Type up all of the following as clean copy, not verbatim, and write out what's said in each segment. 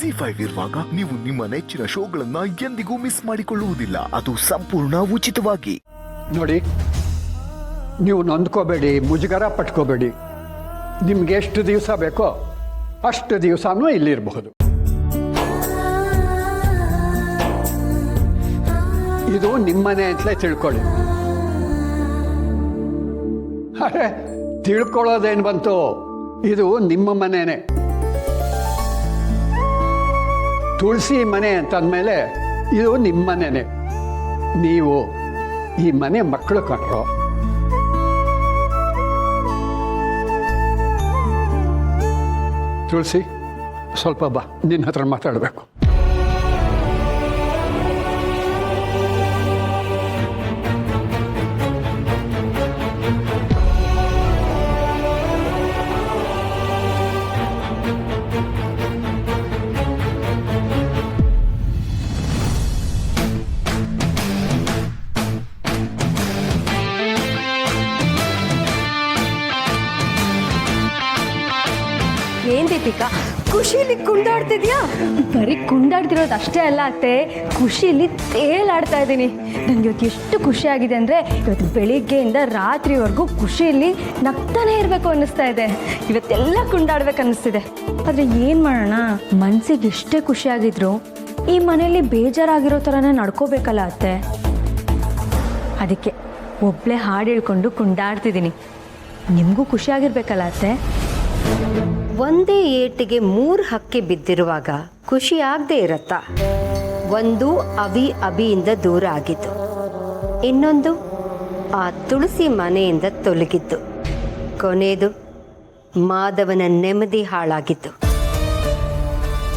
ಜಿ5 ಇರುವಾಗ ನೀವು ನಿಮ್ಮ ನೆಚ್ಚಿನ ಶೋಗಳನ್ನ ಎಂದಿಗೂ ಮಿಸ್ ಮಾಡಿಕೊಳ್ಳುವುದಿಲ್ಲ. ಅದು ಸಂಪೂರ್ಣ ಉಚಿತವಾಗಿ. ನೋಡಿ, ನೀವು ನೊಂದ್ಕೋಬೇಡಿ, ಮುಜುಗರ ಪಟ್ಕೋಬೇಡಿ. ನಿಮ್ಗೆ ಎಷ್ಟು ದಿವಸ ಬೇಕೋ ಅಷ್ಟು ದಿವಸನೂ ಇಲ್ಲಿರಬಹುದು. ಇದು ನಿಮ್ಮನೆ ಅಂತಲೇ ತಿಳ್ಕೊಳ್ಳಿ. ಅರೆ, ತಿಳ್ಕೊಳ್ಳೋದೇನು ಬಂತು, ಇದು ನಿಮ್ಮ ಮನೆನೇ. ತುಳಸಿ ಮನೆ ಅಂತಂದಮೇಲೆ ಇದು ನಿಮ್ಮ ಮನೆನೇ. ನೀವು ಈ ಮನೆ ಮಕ್ಕಳು ಕಂಡ್ರು. ತುಳಸಿ, ಸ್ವಲ್ಪ ಬಾ, ನಿನ್ನ ಹತ್ರ ಮಾತಾಡಬೇಕು. ಏನ್ ದೀಪಿಕಾ, ಖುಷಿಲಿ ಕುಂದಾಡ್ತಿದ್ಯಾ? ಬರೀ ಕುಂದಾಡ್ತಿರೋದು ಅಷ್ಟೇ ಅಲ್ಲ ಅತ್ತೆ, ಖುಷಿಲಿ ತೇಲಾಡ್ತಾ ಇದ್ದೀನಿ. ನನಗೆ ಇವತ್ತು ಎಷ್ಟು ಖುಷಿ ಆಗಿದೆ ಅಂದರೆ, ಇವತ್ತು ಬೆಳಿಗ್ಗೆಯಿಂದ ರಾತ್ರಿವರೆಗೂ ಖುಷಿಯಲ್ಲಿ ನಗ್ತಾನೆ ಇರಬೇಕು ಅನ್ನಿಸ್ತಾ ಇದೆ. ಇವತ್ತೆಲ್ಲ ಕುಂದಾಡ್ಬೇಕು ಅನ್ನಿಸ್ತಿದೆ. ಆದರೆ ಏನು ಮಾಡೋಣ, ಮನಸ್ಸಿಗೆ ಎಷ್ಟೇ ಖುಷಿಯಾಗಿದ್ರು ಈ ಮನೆಯಲ್ಲಿ ಬೇಜಾರಾಗಿರೋ ಥರನೇ ನಡ್ಕೋಬೇಕಲ್ಲ ಅತ್ತೆ. ಅದಕ್ಕೆ ಒಬ್ಬಳೇ ಹಾಡು ಹೇಳ್ಕೊಂಡು ಕುಂದಾಡ್ತಿದ್ದೀನಿ. ನಿಮಗೂ ಖುಷಿಯಾಗಿರ್ಬೇಕಲ್ಲ ಅತ್ತೆ. ಒಂದೇ ಏಟಿಗೆ 3 ಹಕ್ಕಿ ಬಿದ್ದಿರುವಾಗ ಖುಷಿ ಆಗದೆ ಇರತ್ತಾ? ಒಂದು ಅಭಿಯಿಂದ ದೂರ ಆಗಿದ್ದು, ಇನ್ನೊಂದು ಆ ತುಳಸಿ ಮನೆಯಿಂದ ತೊಲಗಿದ್ದು, ಕೊನೆಯದು ಮಾಧವನ ನೆಮ್ಮದಿ ಹಾಳಾಗಿದ್ದು.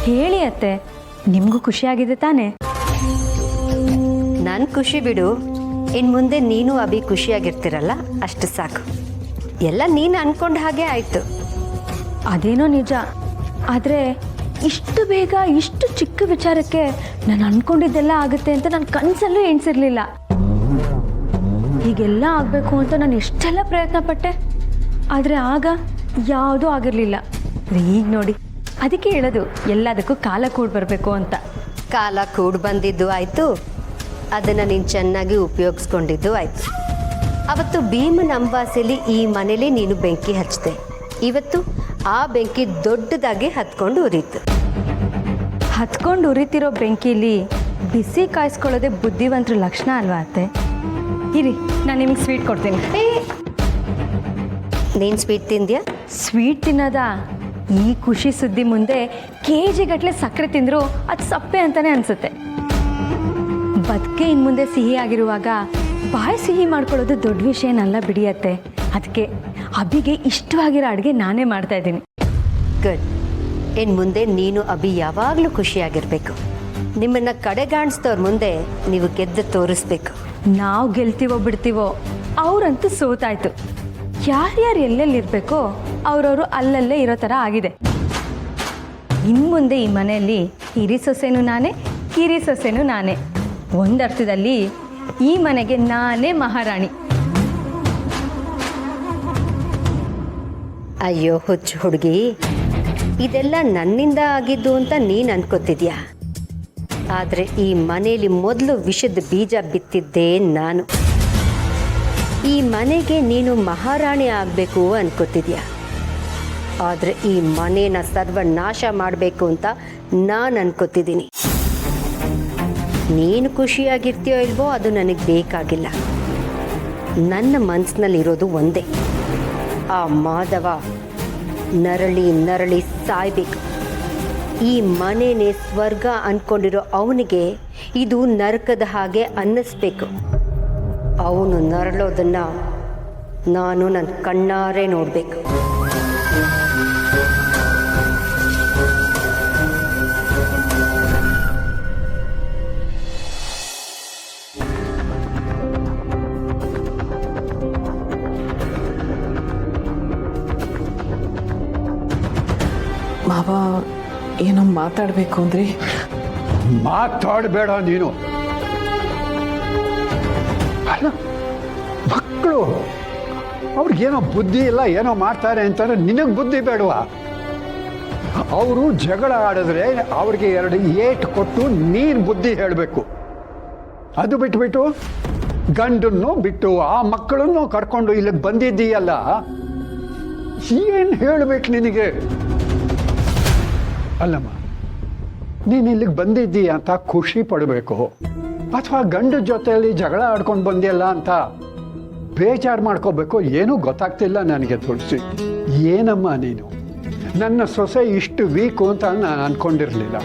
ಹೇಳಿ ಅತ್ತೆ, ನಿಮಗೂ ಖುಷಿಯಾಗಿದೆ ತಾನೇ? ನನ್ನ ಖುಷಿ ಬಿಡು, ಇನ್ನು ಮುಂದೆ ನೀನು ಅಭಿ ಖುಷಿಯಾಗಿರ್ತಿರಲ್ಲ, ಅಷ್ಟು ಸಾಕು. ಎಲ್ಲ ನೀನು ಅನ್ಕೊಂಡ ಹಾಗೆ ಆಯಿತು. ಅದೇನೋ ನಿಜ, ಆದರೆ ಇಷ್ಟು ಬೇಗ ಇಷ್ಟು ಚಿಕ್ಕ ವಿಚಾರಕ್ಕೆ ನಾನು ಅಂದ್ಕೊಂಡಿದ್ದೆಲ್ಲ ಆಗುತ್ತೆ ಅಂತ ನಾನು ಕನಸಲ್ಲೂ ಎಣಿಸಿರ್ಲಿಲ್ಲ. ಹೀಗೆಲ್ಲ ಆಗಬೇಕು ಅಂತ ನಾನು ಎಷ್ಟೆಲ್ಲ ಪ್ರಯತ್ನ ಪಟ್ಟೆ, ಆದರೆ ಆಗ ಯಾವುದೂ ಆಗಿರಲಿಲ್ಲ. ಈಗ ನೋಡಿ, ಅದಕ್ಕೆ ಹೇಳೋದು ಎಲ್ಲದಕ್ಕೂ ಕಾಲ ಕೂಡಿ ಬರಬೇಕು ಅಂತ. ಕಾಲ ಕೂಡಿ ಬಂದಿದ್ದು ಆಯಿತು, ಅದನ್ನು ನೀನು ಚೆನ್ನಾಗಿ ಉಪಯೋಗಿಸ್ಕೊಂಡಿದ್ದು ಆಯಿತು. ಅವತ್ತು ಭೀಮನ ಅಂಬಾಸೆಯಲ್ಲಿ ಈ ಮನೇಲಿ ನೀನು ಬೆಂಕಿ ಹಚ್ಚಿದೆ. ಇವತ್ತು ಆ ಬೆಂಕಿ ದೊಡ್ಡದಾಗಿ ಹತ್ಕೊಂಡು ಉರಿತು. ಹತ್ಕೊಂಡು ಉರಿತಿರೋ ಬೆಂಕಿಲಿ ಬಿಸಿ ಕಾಯಿಸ್ಕೊಳ್ಳೋದೇ ಬುದ್ಧಿವಂತರ ಲಕ್ಷಣ ಅಲ್ವಾ ಅತ್ತೆ? ಇರಿ, ನಾನು ನಿಮಗೆ ಸ್ವೀಟ್ ಕೊಡ್ತೀನಿ. ನೀನು ಸ್ವೀಟ್ ತಿಂದ್ಯಾ? ಸ್ವೀಟ್ ತಿನ್ನೋದ? ಈ ಖುಷಿ ಸುದ್ದಿ ಮುಂದೆ KG ಗಟ್ಟಲೆ ಸಕ್ಕರೆ ತಿಂದರೂ ಅದು ಸಪ್ಪೆ ಅಂತಾನೆ ಅನಿಸುತ್ತೆ. ಬದುಕೆ ಇನ್ನು ಮುಂದೆ ಸಿಹಿ ಆಗಿರುವಾಗ ಬಾಯಿ ಸಿಹಿ ಮಾಡ್ಕೊಳ್ಳೋದು ದೊಡ್ಡ ವಿಷಯ ಏನಲ್ಲ ಬಿಡಿಯತ್ತೆ. ಅದಕ್ಕೆ ಅಭಿಗೆ ಇಷ್ಟವಾಗಿರೋ ಅಡುಗೆ ನಾನೇ ಮಾಡ್ತಾ ಇದ್ದೀನಿ. ಗುಡ್. ಇನ್ನು ಮುಂದೆ ನೀನು ಅಭಿ ಯಾವಾಗಲೂ ಖುಷಿಯಾಗಿರಬೇಕು. ನಿಮ್ಮನ್ನು ಕಡೆಗಾಣಿಸ್ದವ್ರ ಮುಂದೆ ನೀವು ಗೆದ್ದು ತೋರಿಸ್ಬೇಕು. ನಾವು ಗೆಲ್ತೀವೋ ಬಿಡ್ತೀವೋ, ಅವರಂತೂ ಸೋತಾಯ್ತು. ಯಾರ್ಯಾರು ಎಲ್ಲೆಲ್ಲಿರಬೇಕೋ ಅವರವರು ಅಲ್ಲಲ್ಲೇ ಇರೋ ಥರ ಆಗಿದೆ. ಇನ್ನು ಮುಂದೆ ಈ ಮನೆಯಲ್ಲಿ ಹಿರಿ ಸೊಸೆನೂ ನಾನೇ, ಕಿರಿ ಸೊಸೆನೂ ನಾನೇ. ಒಂದರ್ಥದಲ್ಲಿ ಈ ಮನೆಗೆ ನಾನೇ ಮಹಾರಾಣಿ. ಅಯ್ಯೋ ಹುಚ್ಚು ಹುಡುಗಿ, ಇದೆಲ್ಲ ನನ್ನಿಂದ ಆಗಿದ್ದು ಅಂತ ನೀನು ಅನ್ಕೋತಿದ್ಯಾ? ಆದರೆ ಈ ಮನೆಯಲ್ಲಿ ಮೊದಲು ವಿಷದ ಬೀಜ ಬಿತ್ತಿದ್ದೇ ನಾನು. ಈ ಮನೆಗೆ ನೀನು ಮಹಾರಾಣಿ ಆಗಬೇಕು ಅನ್ಕೋತಿದ್ಯಾ? ಆದರೆ ಈ ಮನೇನ ಸರ್ವನಾಶ ಮಾಡಬೇಕು ಅಂತ ನಾನು ಅನ್ಕೋತಿದ್ದೀನಿ. ನೀನು ಖುಷಿಯಾಗಿರ್ತೀಯೋ ಇಲ್ವೋ ಅದು ನನಗೆ ಬೇಕಾಗಿಲ್ಲ. ನನ್ನ ಮನಸ್ಸಿನಲ್ಲಿರೋದು ಒಂದೇ, ಆ ಮಾಧವ ನರಳಿ ಸಾಯ್ಬೇಕು. ಈ ಮನೆನೇ ಸ್ವರ್ಗ ಅಂದ್ಕೊಂಡಿರೋ ಅವನಿಗೆ ಇದು ನರಕದ ಹಾಗೆ ಅನ್ನಿಸ್ಬೇಕು. ಅವನು ನರಳೋದನ್ನು ನಾನು ನನ್ನ ಕಣ್ಣಾರೆ ನೋಡಬೇಕು. ಮಾವ ಏನೋ ಮಾತಾಡಬೇಕು ಅಂದರೆ? ಮಾತಾಡಬೇಡ ನೀನು. ಅಲ್ಲ, ಮಕ್ಕಳು ಅವ್ರಿಗೇನೋ ಬುದ್ಧಿ ಇಲ್ಲ, ಏನೋ ಮಾಡ್ತಾರೆ ಅಂತಾರೆ, ನಿನಗೆ ಬುದ್ಧಿ ಬೇಡವಾ? ಅವರು ಜಗಳ ಆಡಿದ್ರೆ ಅವ್ರಿಗೆ 2 ಏಟು ಕೊಟ್ಟು ನೀನು ಬುದ್ಧಿ ಹೇಳಬೇಕು. ಅದು ಬಿಟ್ಬಿಟ್ಟು ಗಂಡನ್ನು ಬಿಟ್ಟು ಆ ಮಕ್ಕಳನ್ನು ಕರ್ಕೊಂಡು ಇಲ್ಲಿಗೆ ಬಂದಿದ್ದೀಯಲ್ಲ, ಏನು ಹೇಳಬೇಕು ನಿನಗೆ? ಅಲ್ಲಮ್ಮ, ನೀನು ಇಲ್ಲಿಗೆ ಬಂದಿದ್ದೀಯ ಅಂತ ಖುಷಿ ಪಡಬೇಕು, ಅಥವಾ ಗಂಡ ಜೊತೆಯಲ್ಲಿ ಜಗಳ ಆಡ್ಕೊಂಡು ಬಂದಿಯಲ್ಲ ಅಂತ ಬೇಜಾರು ಮಾಡ್ಕೋಬೇಕು? ಏನೂ ಗೊತ್ತಾಗ್ತಿಲ್ಲ ನನಗೆ ತುಳಸಿ. ಏನಮ್ಮ ನೀನು? ನನ್ನ ಸೊಸೆ ಇಷ್ಟು ವೀಕು ಅಂತ ನಾನು ಅಂದ್ಕೊಂಡಿರಲಿಲ್ಲ.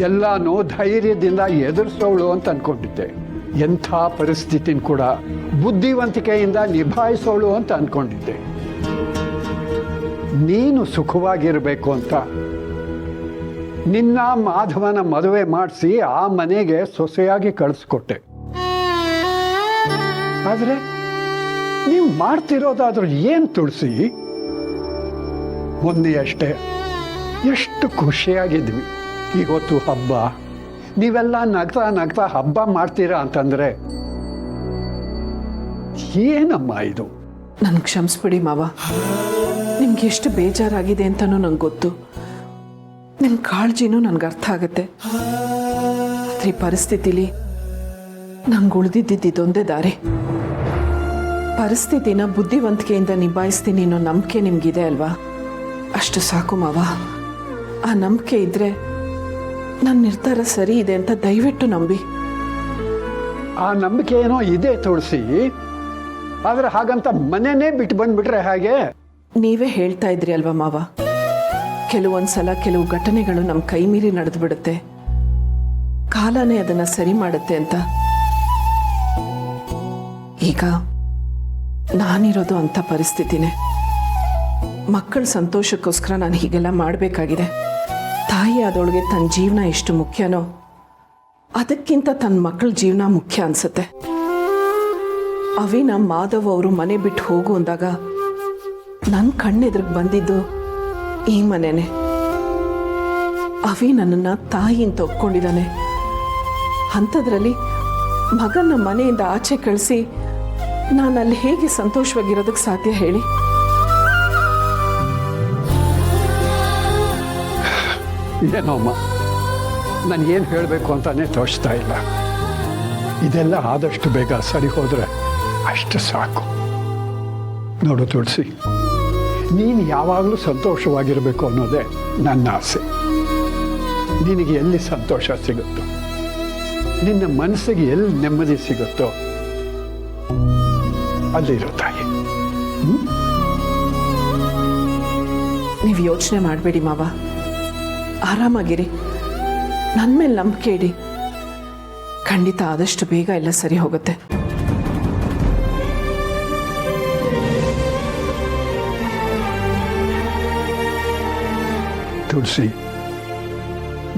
ಎಲ್ಲಾನು ಧೈರ್ಯದಿಂದ ಎದುರಿಸೋಳು ಅಂತ ಅಂದ್ಕೊಂಡಿದ್ದೆ. ಎಂಥ ಪರಿಸ್ಥಿತಿನ ಕೂಡ ಬುದ್ಧಿವಂತಿಕೆಯಿಂದ ನಿಭಾಯಿಸೋಳು ಅಂತ ಅಂದ್ಕೊಂಡಿದ್ದೆ. ನೀನು ಸುಖವಾಗಿರಬೇಕು ಅಂತ ನಿನ್ನ ಮಾಧವನ ಮದುವೆ ಮಾಡಿಸಿ ಆ ಮನೆಗೆ ಸೊಸೆಯಾಗಿ ಕಳಿಸ್ಕೊಟ್ಟೆ. ಆದರೆ ನೀವು ಮಾಡ್ತಿರೋದಾದ್ರೂ ಏನು ತುಳಸಿ? ಮೊನ್ನೆ ಅಷ್ಟೇ ಎಷ್ಟು ಖುಷಿಯಾಗಿದ್ವಿ. ಇವತ್ತು ಹಬ್ಬ, ನೀವೆಲ್ಲ ನಗ್ತಾ ನಗ್ತಾ ಹಬ್ಬ ಮಾಡ್ತೀರಾ ಅಂತಂದ್ರೆ ಏನಮ್ಮ ಇದು? ನನ್ಗೆ ಕ್ಷಮಿಸ್ಬಿಡಿ ಮಾವ. ನಿಮ್ಗೆ ಎಷ್ಟು ಬೇಜಾರಾಗಿದೆ ಅಂತನೂ ನಂಗೆ ಗೊತ್ತು. ನಿಮ್ಮ ಕಾಳಜಿನೂ ನನಗೆ ಅರ್ಥ ಆಗುತ್ತೆ. ಆದರೆ ಈ ಪರಿಸ್ಥಿತಿಲಿ ನಂಗೆ ಉಳಿದಿದ್ದೊಂದೇ ದಾರಿ. ಪರಿಸ್ಥಿತಿನ ಬುದ್ಧಿವಂತಿಕೆಯಿಂದ ನಿಭಾಯಿಸ್ತೀನಿ ಅನ್ನೋ ನಂಬಿಕೆ ನಿಮಗಿದೆ ಅಲ್ವಾ? ಅಷ್ಟು ಸಾಕು ಮಾವ. ಆ ನಂಬಿಕೆ ಇದ್ರೆ ನನ್ನ ನಿರ್ಧಾರ ಸರಿ ಇದೆ ಅಂತ ದಯವಿಟ್ಟು ನಂಬಿ. ಆ ನಂಬಿಕೆ ಏನೋ ಇದೆ ತುಳಸಿ, ಆದರೆ ಹಾಗಂತ ಮನೆಯೇ ಬಿಟ್ಟು ಬಂದ್ಬಿಟ್ರೆ ಹಾಗೆ? ನೀವೇ ಹೇಳ್ತಾ ಇದ್ರಿ ಅಲ್ವಾ ಮಾವ, ಕೆಲವೊಂದ್ಸಲ ಕೆಲವು ಘಟನೆಗಳು ನಮ್ಮ ಕೈ ಮೀರಿ ನಡೆದು ಬಿಡುತ್ತೆ, ಕಾಲನೇ ಅದನ್ನ ಸರಿ ಮಾಡುತ್ತೆ ಅಂತ. ಈಗ ನಾನಿರೋದು ಅಂಥ ಪರಿಸ್ಥಿತಿನೇ. ಮಕ್ಕಳ ಸಂತೋಷಕ್ಕೋಸ್ಕರ ನಾನು ಹೀಗೆಲ್ಲ ಮಾಡಬೇಕಾಗಿದೆ. ತಾಯಿ ಆದವಳಿಗೆ ತನ್ನ ಜೀವನ ಎಷ್ಟು ಮುಖ್ಯನೋ ಅದಕ್ಕಿಂತ ತನ್ನ ಮಕ್ಕಳ ಜೀವನ ಮುಖ್ಯ ಅನ್ಸುತ್ತೆ. ಅವಿನ ಮಾಧವ್ ಅವರು ಮನೆ ಬಿಟ್ಟು ಹೋಗು ಅಂದಾಗ ನನ್ನ ಕಣ್ಣೆದ್ರಿಗೆ ಬಂದಿದ್ದು ಈ ಮನೆನೇ. ಅವಿ ನನ್ನನ್ನು ತಾಯಿ ಅಂತ ಒಪ್ಕೊಂಡಿದ್ದಾನೆ. ಅಂಥದ್ರಲ್ಲಿ ಮಗನ ಮನೆಯಿಂದ ಆಚೆ ಕಳಿಸಿ ನಾನು ಅಲ್ಲಿ ಹೇಗೆ ಸಂತೋಷವಾಗಿರೋದಕ್ಕೆ ಸಾಧ್ಯ ಹೇಳಿ? ಏನೋ ಅಮ್ಮ, ನನಗೇನು ಹೇಳಬೇಕು ಅಂತಾನೆ ತೋಚ್ತಾ ಇಲ್ಲ. ಇದೆಲ್ಲ ಆದಷ್ಟು ಬೇಗ ಸರಿ ಹೋದರೆ ಅಷ್ಟು ಸಾಕು. ನೋಡು ತುಳಸಿ, ನೀನು ಯಾವಾಗಲೂ ಸಂತೋಷವಾಗಿರಬೇಕು ಅನ್ನೋದೇ ನನ್ನ ಆಸೆ. ನಿನಗೆ ಎಲ್ಲಿ ಸಂತೋಷ ಸಿಗುತ್ತೋ, ನಿನ್ನ ಮನಸ್ಸಿಗೆ ಎಲ್ಲಿ ನೆಮ್ಮದಿ ಸಿಗುತ್ತೋ ಅಲ್ಲಿರೋ ತಾಯಿ. ನೀವು ಯೋಚನೆ ಮಾಡಬೇಡಿ ಮಾವ, ಆರಾಮಾಗಿರಿ. ನನ್ನ ಮೇಲೆ ನಂಬಿಕೆ ಇಡಿ. ಖಂಡಿತ ಆದಷ್ಟು ಬೇಗ ಎಲ್ಲ ಸರಿ ಹೋಗುತ್ತೆ. ತುಳಸಿ,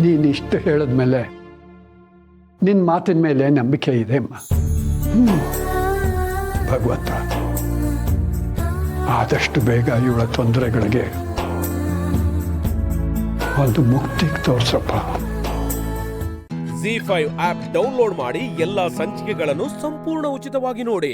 ನೀನಿಷ್ಟು ಹೇಳಿದ್ಮೇಲೆ ನಿನ್ನ ಮಾತಿನ ಮೇಲೆ ನಂಬಿಕೆ ಇದೆ ಅಮ್ಮ. ಭಗವಂತ ಆದಷ್ಟು ಬೇಗ ಇವಳ ತೊಂದರೆಗಳಿಗೆ ಒಂದು ಮುಕ್ತಿಗೆ ತೋರ್ಸಪ್ಪ. ZEE5 ಆಪ್ ಡೌನ್ಲೋಡ್ ಮಾಡಿ ಎಲ್ಲಾ ಸಂಚಿಕೆಗಳನ್ನು ಸಂಪೂರ್ಣ ಉಚಿತವಾಗಿ ನೋಡಿ.